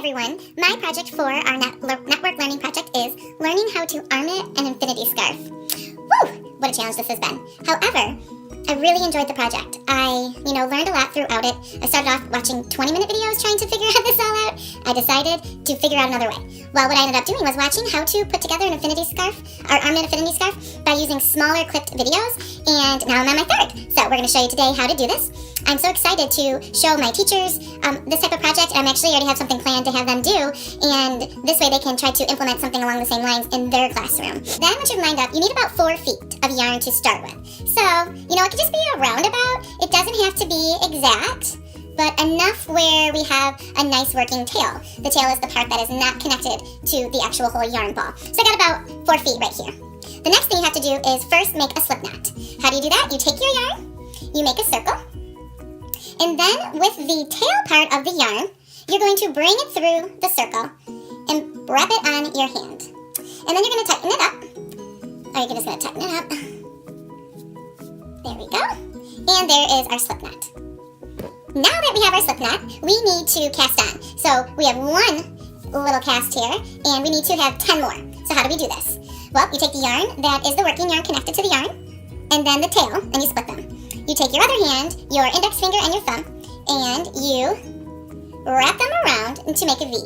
everyone, my project for our network learning project is learning how to armit an infinity scarf. Whew, what a challenge this has been. However, I really enjoyed the project. I, learned a lot throughout it. I started off watching 20-minute videos trying to figure this all out. I decided to figure out another way. Well, what I ended up doing was watching how to put together an infinity scarf, or armit infinity scarf, by using smaller clipped videos, and now I'm on my third. So we're going to show you today how to do this. I'm so excited to show my teachers this type of project. I'm actually already have something planned to have them do, and this way they can try to implement something along the same lines in their classroom. Then once you've lined up, you need about 4 feet of yarn to start with. So, it could just be a roundabout. It doesn't have to be exact, but enough where we have a nice working tail. The tail is the part that is not connected to the actual whole yarn ball. So I got about 4 feet right here. The next thing you have to do is first make a slip knot. How do you do that? You take your yarn, you make a circle, and then with the tail part of the yarn, you're going to bring it through the circle and wrap it on your hand. And then you're going to tighten it up. Or you're just going to tighten it up. There we go. And there is our slip knot. Now that we have our slip knot, we need to cast on. So we have one little cast here, and we need to have 10 more. So how do we do this? Well, you take the yarn that is the working yarn connected to the yarn, and then the tail, and you split them. You take your other hand, your index finger and your thumb, and you wrap them around to make a V.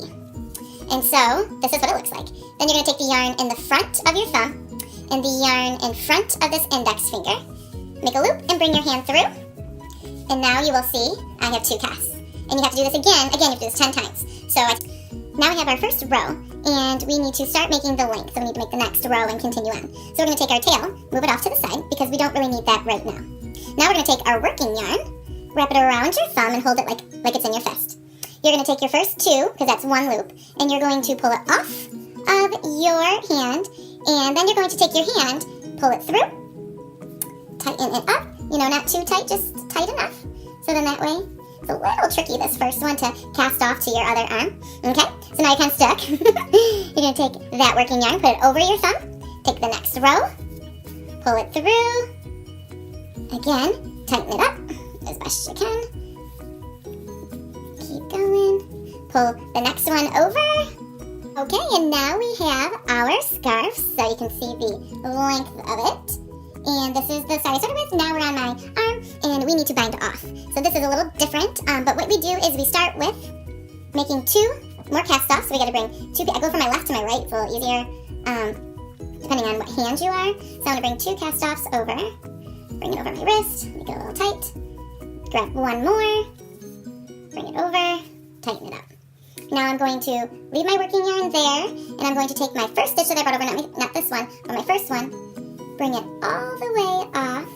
And so, this is what it looks like. Then you're going to take the yarn in the front of your thumb, and the yarn in front of this index finger. Make a loop and bring your hand through. And now you will see I have 2 casts. And you have to do this again. Again, you have to do this 10 times. So now we have our first row, and we need to start making the length. So we need to make the next row and continue on. So we're going to take our tail, move it off to the side, because we don't really need that right now. Now we're going to take our working yarn, wrap it around your thumb, and hold it like it's in your fist. You're going to take your first 2, because that's 1 loop, and you're going to pull it off of your hand, and then you're going to take your hand, pull it through, tighten it up, not too tight, just tight enough. So then that way, it's a little tricky, this first one, to cast off to your other arm. Okay, so now you're kind of stuck. You're going to take that working yarn, put it over your thumb, take the next row, pull it through, again, tighten it up as best you can, keep going, pull the next one over. Okay, and now we have our scarf, so you can see the length of it. And this is the side I started with. Now we're on my arm, and we need to bind off. So this is a little different, but what we do is we start with making 2 more cast offs. So we got to bring 2, I go from my left to my right, it's a little easier, depending on what hand you are. So I'm going to bring 2 cast offs over, bring it over my wrist, make it a little tight, grab 1 more, bring it over, tighten it up. Now I'm going to leave my working yarn there, and I'm going to take my first stitch that I brought over, not this one, but my first one, bring it all the way off,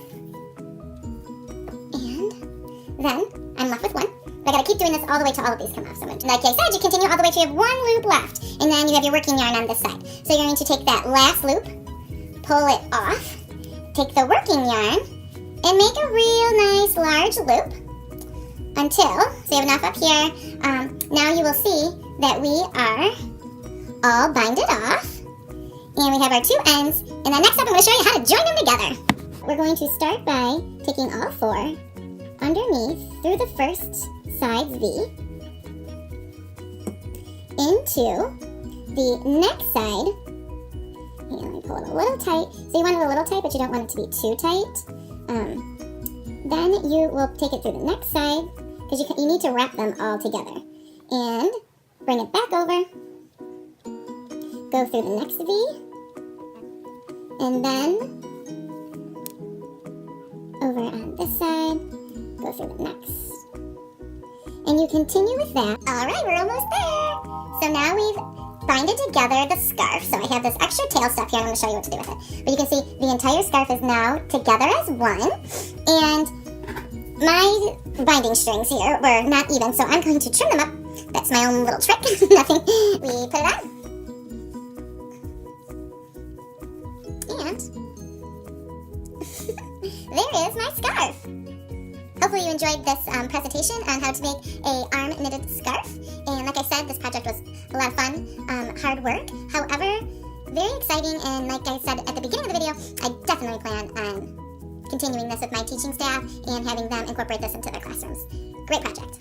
and then I'm left with 1. But I gotta keep doing this all the way till all of these come off. So like I said, you continue all the way till you have 1 loop left, and then you have your working yarn on this side. So you're going to take that last loop, pull it off, take the working yarn, and make a real nice large loop until, so you have enough up here, now you will see that we are all binded off. And we have our 2 ends, and then next up I'm going to show you how to join them together. We're going to start by taking all 4 underneath through the first side V into the next side. Here, let me pull it a little tight. So you want it a little tight, but you don't want it to be too tight. Then you will take it through the next side, because you need to wrap them all together. And bring it back over. Go through the next V, and then over on this side, go through the next, and you continue with that. Alright, we're almost there! So now we've binded together the scarf, so I have this extra tail stuff here, and I'm going to show you what to do with it. But you can see the entire scarf is now together as one, and my binding strings here were not even, so I'm going to trim them up. That's my own little trick. Nothing. We put it on. And there is my scarf. Hopefully you enjoyed this presentation on how to make a arm knitted scarf. And like I said, this project was a lot of fun, hard work. However, very exciting, and like I said at the beginning of the video, I definitely plan on continuing this with my teaching staff and having them incorporate this into their classrooms. Great project.